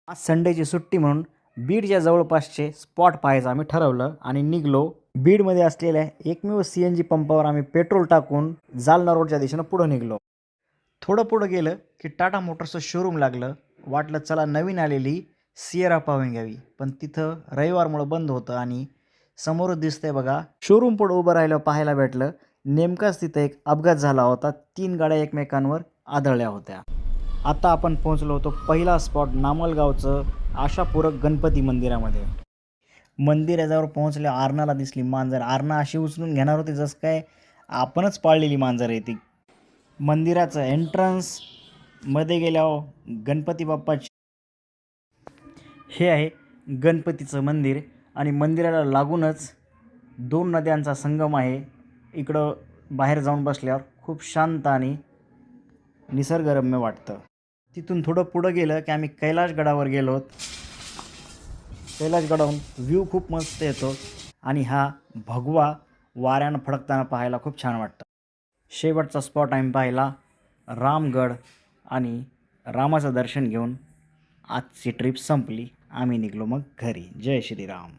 आज संडेची सुट्टी म्हणून बीडच्या जवळपासचे स्पॉट पाहायचं आम्ही ठरवलं आणि निघलो. बीडमध्ये असलेल्या एकमेव CNG पंपावर आम्ही पेट्रोल टाकून जालना रोडच्या दिशेनं पुढं निघलो. थोडं पुढं गेलं की टाटा मोटर्सचं शोरूम लागलं. वाटलं चला नवीन आलेली सिएरा पाहून घ्यावी, पण तिथं रविवारमुळं बंद होतं आणि समोरच दिसतंय बघा शोरूम पुढं उभं राहिलं पाहायला भेटलं. नेमकाच तिथं एक अपघात झाला होता. 3 गाड्या एकमेकांवर आदळल्या होत्या. आता आपण पोहोचलो होतो पहिला स्पॉट नामलगावचं आशापूरक गणपती मंदिरामध्ये. मंदिराजवळ पोहोचल्या आरणाला दिसली मांजर. आरणा अशी उचलून घेणार होती जसं काय आपणच पाळलेली मांजर आहे ती. मंदिराचं एंट्रन्स मध्ये गेल्यावर गणपती बाप्पाची हे आहे गणपतीचं मंदिर आणि मंदिराला लागूनच 2 नद्यांचा संगम आहे. इकडं बाहेर जाऊन बसल्यावर खूप शांत आणि निसर्गरम्य वाटतं. तिथून थोडं पुढं गेलं की आम्ही कैलाशगडावर गेलो. कैलाशगडाहून व्ह्यू खूप मस्त येतो आणि हा भगवा वाऱ्यानं फडकताना पाहायला खूप छान वाटतं. शेवटचा स्पॉट आम्ही पाहिला रामगड आणि रामाचं दर्शन घेऊन आजची ट्रिप संपली. आम्ही निघलो मग घरी. जय श्रीराम.